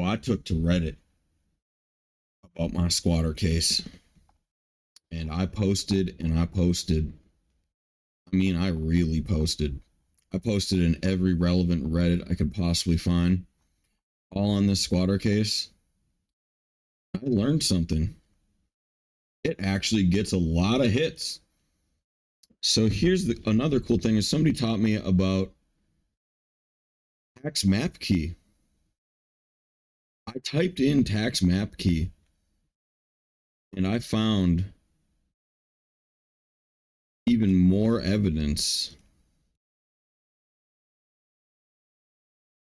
So I took to Reddit about my squatter case, and I posted and I posted. I mean, I really posted. I posted in every relevant Reddit I could possibly find, all on this squatter case. I learned something. It actually gets a lot of hits. So here's another cool thing is somebody taught me about tax map key. I typed in tax map key and I found even more evidence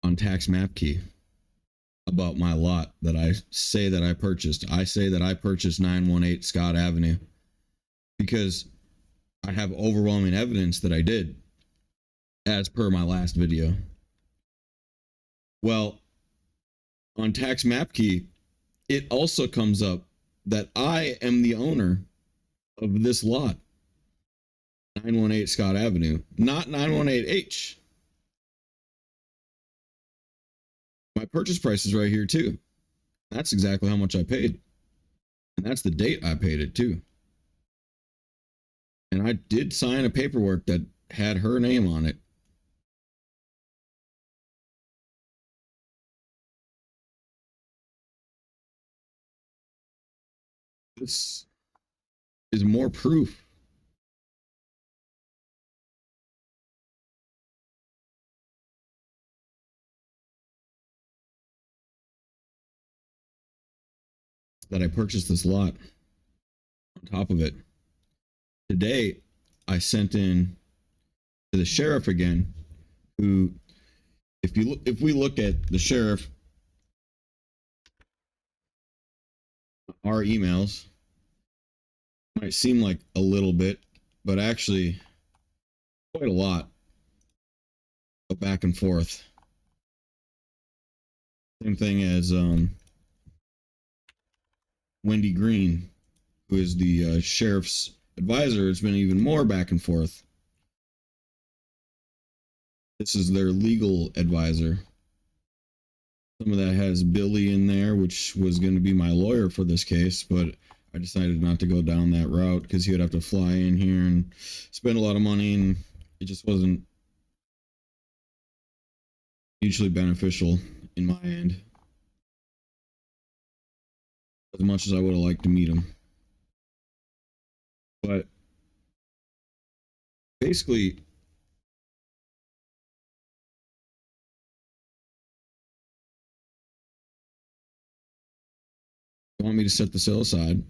on tax map key about my lot that I say that I purchased. I say that I purchased 918 Scott Avenue because I have overwhelming evidence that I did, as per my last video. Well, on tax map key, it also comes up that I am the owner of this lot, 918 Scott Avenue, not 918H. My purchase price is right here too. That's exactly how much I paid. And that's the date I paid it too. And I did sign a paperwork that had her name on it. This is more proof that I purchased this lot. On top of it, today I sent in to the sheriff again, who, if we look at the sheriff, our emails might seem like a little bit, but actually quite a lot of back and forth. Same thing as Wendy Green, who is the sheriff's advisor. It's been even more back and forth. This is their legal advisor. Some of that has Billy in there, which was going to be my lawyer for this case, but I decided not to go down that route because he would have to fly in here and spend a lot of money, and it just wasn't mutually beneficial in my end, as much as I would have liked to meet him. But basically, you want me to set the sale aside.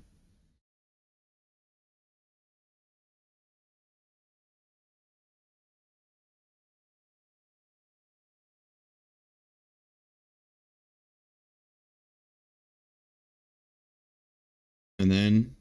And then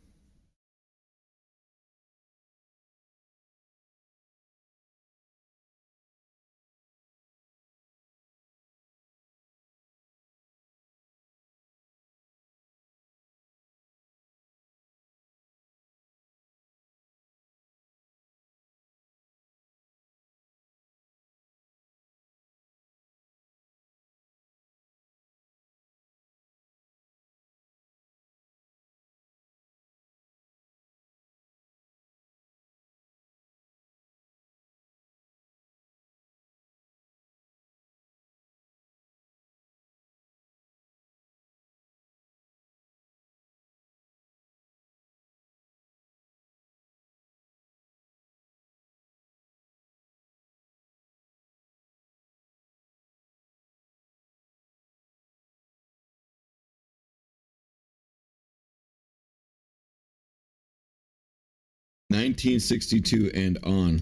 $1962 and on,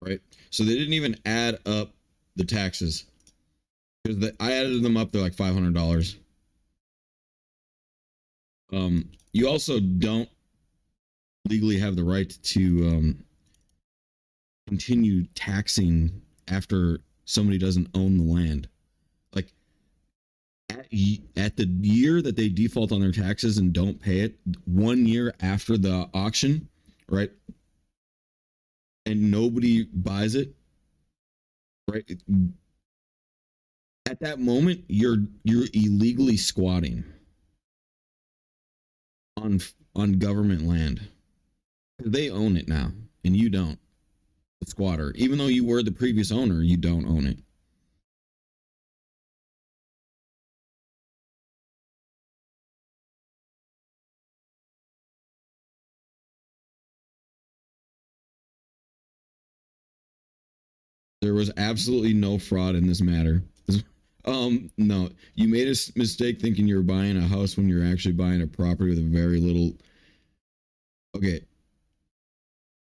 right? So they didn't even add up the taxes because I added them up. They're like $500. You also don't legally have the right to continue taxing after somebody doesn't own the land. Like at the year that they default on their taxes and don't pay it, 1 year after the auction, right? And nobody buys it, right? At that moment, you're illegally squatting on government land. They own it now, and you don't. The squatter, even though you were the previous owner, you don't own it. There was absolutely no fraud in this matter. No, you made a mistake thinking you were buying a house when you're actually buying a property with a very little. Okay,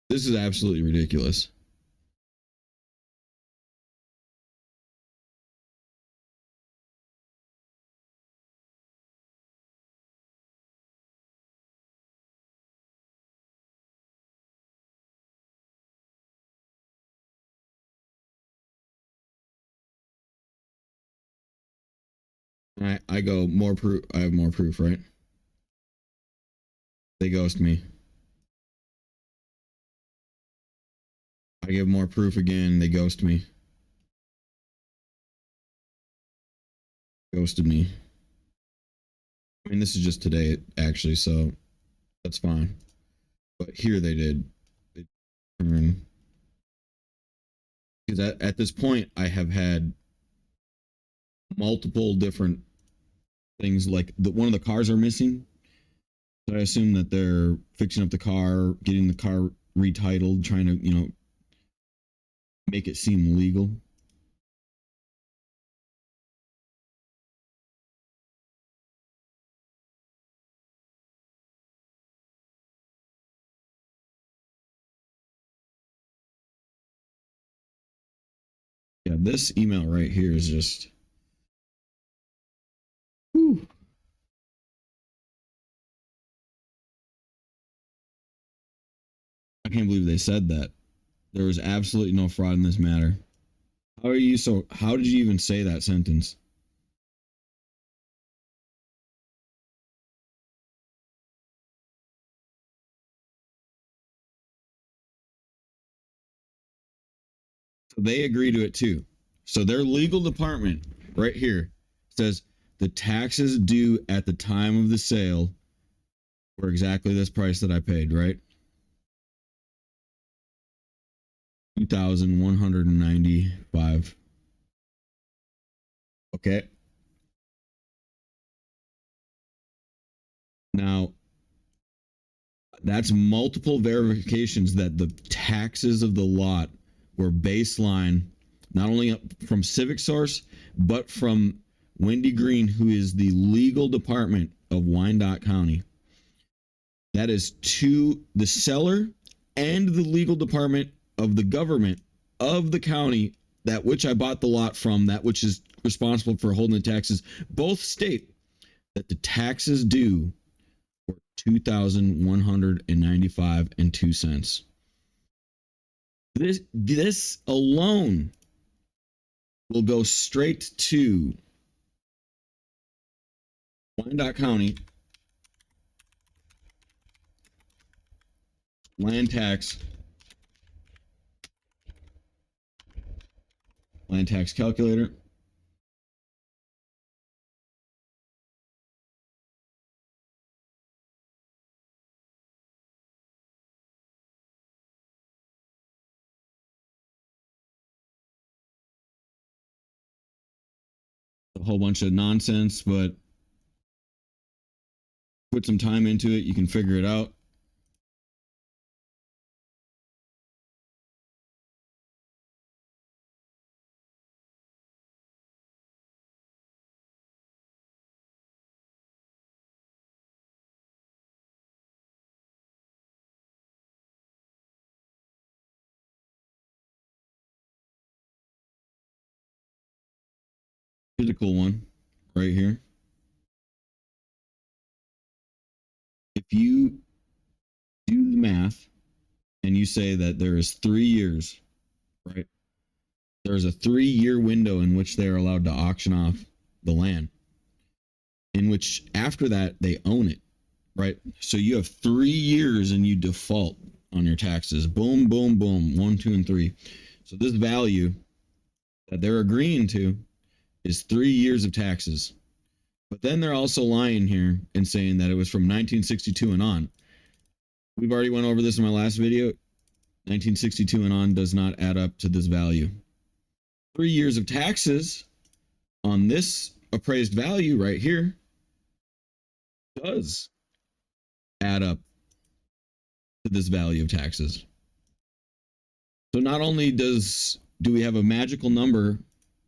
this is absolutely ridiculous. I go more proof. I have more proof, right? They ghost me. I give more proof again. They ghost me. Ghosted me. I mean, this is just today, actually, so that's fine. But here they did. They turn. Because at this point, I have had multiple different things. Like one of the cars are missing. So I assume that they're fixing up the car, getting the car retitled, trying to, make it seem legal. Yeah, this email right here is just. Whew. I can't believe they said that. There was absolutely no fraud in this matter. How are you so? How did you even say that sentence? So they agree to it too. So their legal department right here says the taxes due at the time of the sale were exactly this price that I paid, right? 2,195. Okay. Now, that's multiple verifications that the taxes of the lot were baseline, not only from Civic Source, but from Wendy Green, who is the legal department of Wyandotte County. That is to the seller and the legal department of the government of the county that which I bought the lot from, that which is responsible for holding the taxes. Both state that the taxes due were 2,195 and 2 cents. This alone will go straight to Wyandotte County land tax calculator. A whole bunch of nonsense, but put some time into it, you can figure it out. Here's a cool one right here. If you do the math and you say that there is 3 years, right? There's a 3-year window in which they are allowed to auction off the land, in which after that they own it, right? So you have 3 years and you default on your taxes. Boom, boom, boom. 1, 2, and 3. So this value that they're agreeing to is 3 years of taxes. But then they're also lying here and saying that it was from 1962 and on. We've already went over this in my last video. 1962 and on does not add up to this value. 3 years of taxes on this appraised value right here does add up to this value of taxes. So not only do we have a magical number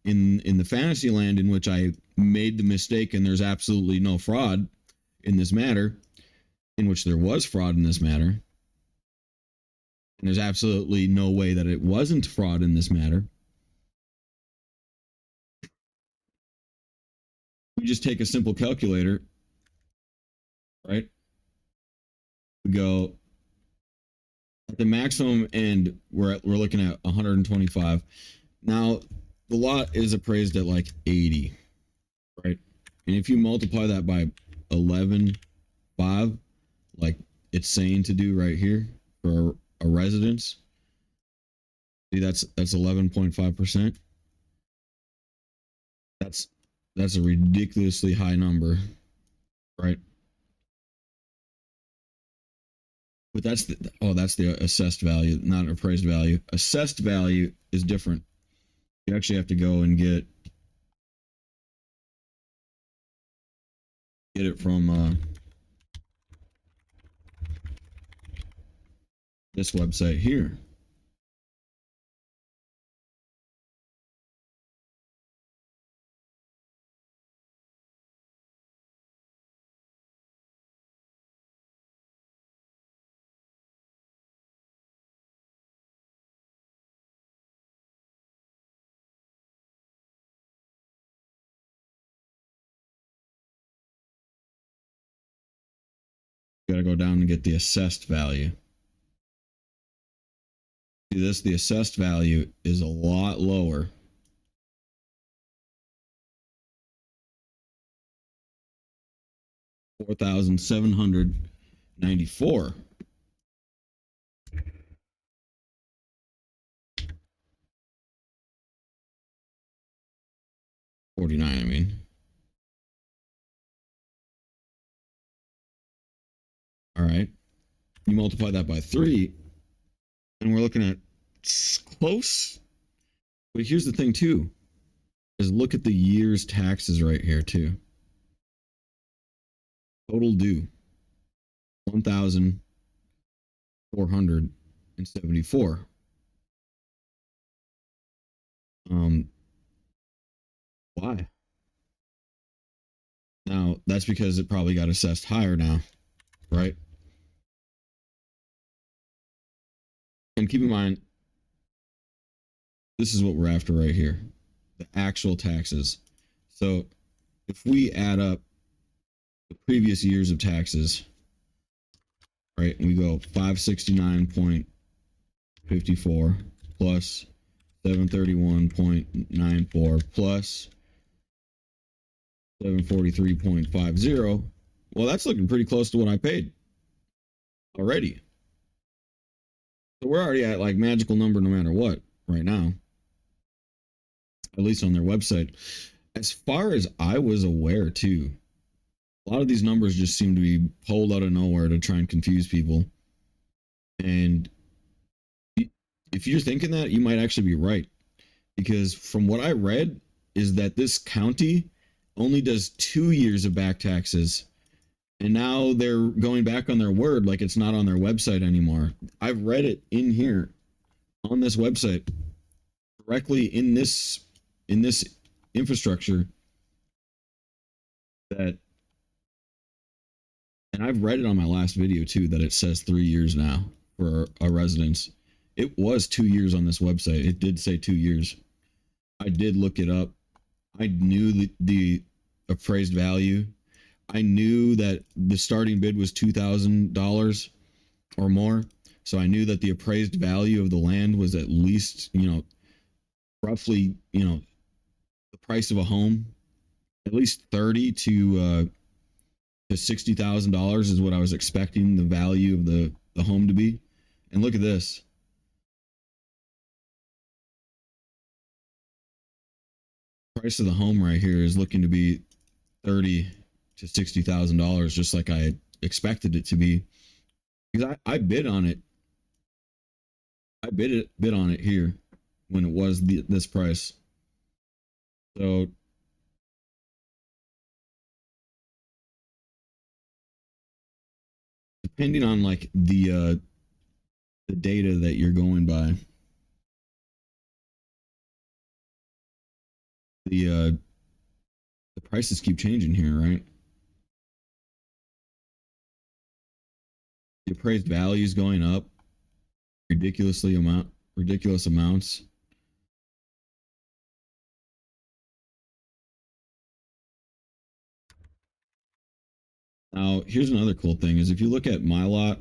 in the fantasy land in which I made the mistake and there's absolutely no fraud in this matter, in which there was fraud in this matter, and there's absolutely no way that it wasn't fraud in this matter. We just take a simple calculator, right? We go at the maximum end, we're looking at 125. Now the lot is appraised at like 80, right? And if you multiply that by 11.5, like it's saying to do right here for a residence, see that's 11.5%. That's a ridiculously high number, right? But that's the assessed value, not appraised value. Assessed value is different. You actually have to go and get it from this website here. You gotta go down and get the assessed value. See this, the assessed value is a lot lower. $4,794. $49, I mean. All right. You multiply that by 3, and we're looking at close. But here's the thing too, is look at the year's taxes right here too. Total due, 1,474. Why? Now that's because it probably got assessed higher now, right? And keep in mind, this is what we're after right here, the actual taxes. So if we add up the previous years of taxes, right, and we go 569.54 plus 731.94 plus 743.50. Well, that's looking pretty close to what I paid already. So we're already at like magical number no matter what right now, at least on their website. As far as I was aware too, a lot of these numbers just seem to be pulled out of nowhere to try and confuse people. And if you're thinking that, you might actually be right. Because from what I read is that this county only does 2 years of back taxes. And now they're going back on their word like it's not on their website anymore. I've read it in here on this website directly in this infrastructure that, and I've read it on my last video too, that it says 3 years now for a residence. It was 2 years on this website. It did say 2 years. I did look it up. I knew the appraised value. I knew that the starting bid was $2,000 or more. So I knew that the appraised value of the land was at least, roughly, the price of a home, at least $30,000 to $60,000 is what I was expecting the value of the home to be. And look at this. price of the home right here is looking to be $30,000 to $60,000, just like I expected it to be. Because I bid on it. I bid on it here when it was this price. So depending on like the data that you're going by, the prices keep changing here, right? The appraised value is going up ridiculous amounts. Now, here's another cool thing is if you look at my lot,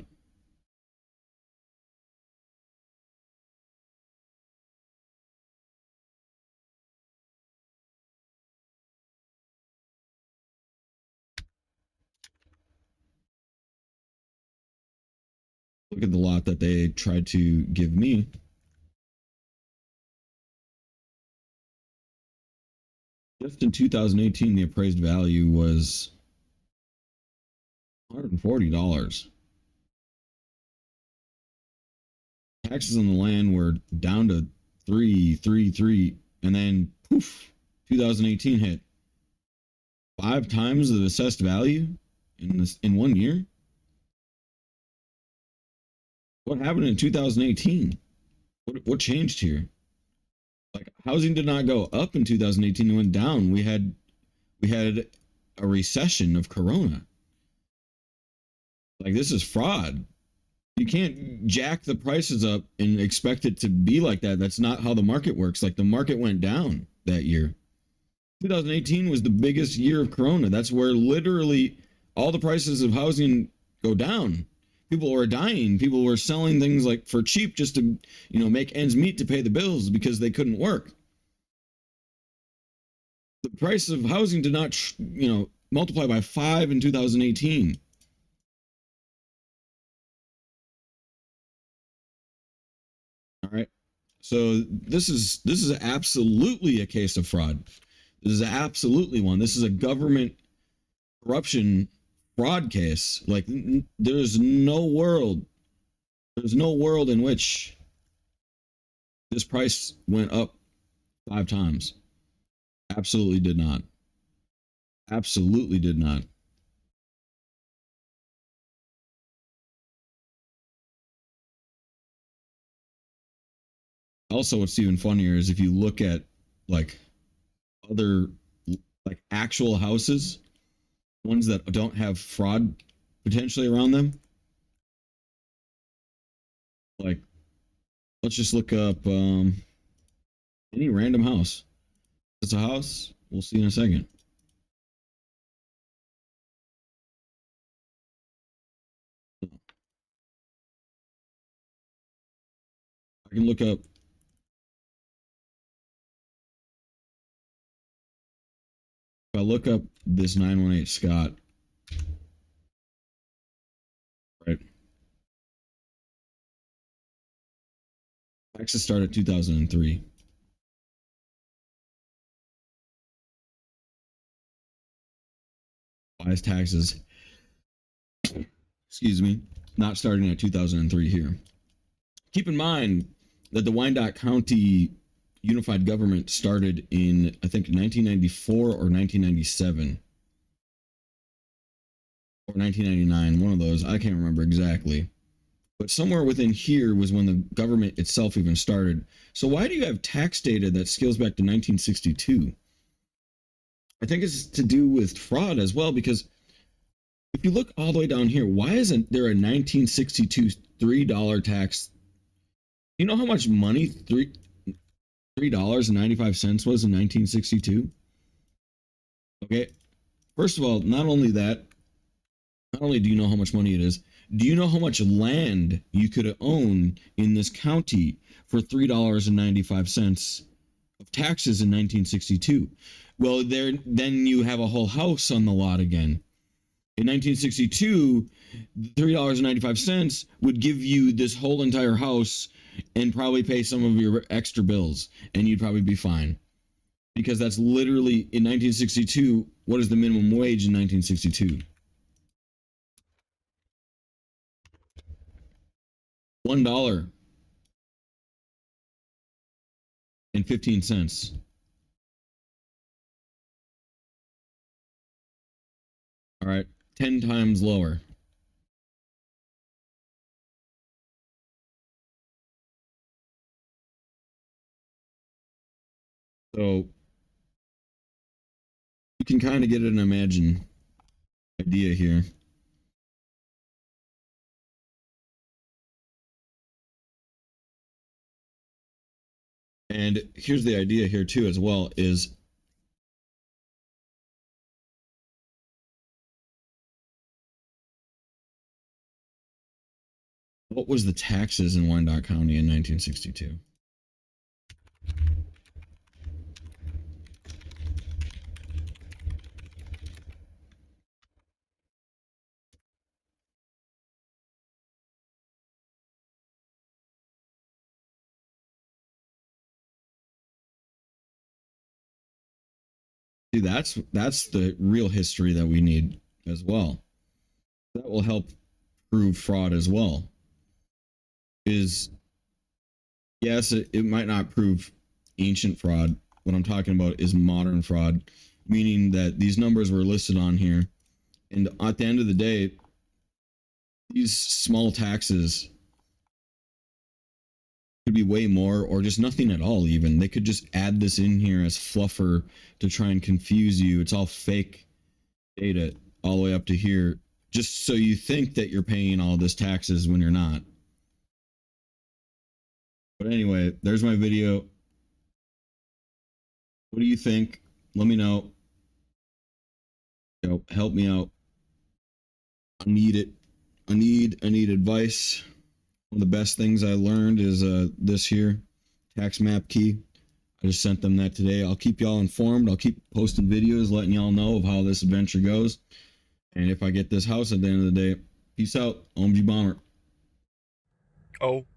look at the lot that they tried to give me. Just in 2018, the appraised value was $140. Taxes on the land were down to 333, and then poof, 2018 hit 5 times the assessed value in 1 year. What happened in 2018? What changed here? Like housing did not go up in 2018; it went down. We had a recession of Corona. Like this is fraud. You can't jack the prices up and expect it to be like that. That's not how the market works. Like the market went down that year. 2018 was the biggest year of Corona. That's where literally all the prices of housing go down. People were dying. People were selling things like for cheap just to, make ends meet to pay the bills because they couldn't work. The price of housing did not, multiply by 5 in 2018. All right. So this is absolutely a case of fraud. This is absolutely one. This is a government corruption fraud case. Like there's no world in which this price went up 5 times. Absolutely did not. Absolutely did not. Also, what's even funnier is if you look at like other like actual houses, ones that don't have fraud potentially around them. Like, let's just look up any random house. It's a house. We'll see in a second. I can look up. If I look up this 918 Scott, right? Taxes started 2003. Why is taxes, excuse me, not starting at 2003 here? Keep in mind that the Wyandotte County unified government started in, I think, 1994 or 1997 or 1999, one of those. I can't remember exactly. But somewhere within here was when the government itself even started. So why do you have tax data that scales back to 1962? I think it's to do with fraud as well, because if you look all the way down here, why isn't there a 1962 $3 tax? You know how much money $3.95 was in 1962? Okay. First of all, not only that, not only do you know how much money it is, do you know how much land you could own in this county for $3.95 of taxes in 1962? Well, then you have a whole house on the lot again. In 1962, $3.95 would give you this whole entire house and probably pay some of your extra bills, and you'd probably be fine. Because that's literally in 1962. What is the minimum wage in 1962? $1.15. All right, 10 times lower. So you can kind of get an idea here. And here's the idea here too as well is what was the taxes in Wyandotte County in 1962? See, that's the real history that we need as well. That will help prove fraud as well. Is yes, it might not prove ancient fraud. What I'm talking about is modern fraud, meaning that these numbers were listed on here. And at the end of the day, these small taxes could be way more or just nothing at all, even. They could just add this in here as fluffer to try and confuse you. It's all fake data all the way up to here, just so you think that you're paying all this taxes when you're not. But anyway, there's my video. What do you think? Let me know. Help me out. I need it. I need advice. One of the best things I learned is this here, tax map key. I just sent them that today. I'll keep y'all informed. I'll keep posting videos, letting y'all know of how this adventure goes. And if I get this house at the end of the day, peace out. Omgbomber. OMG.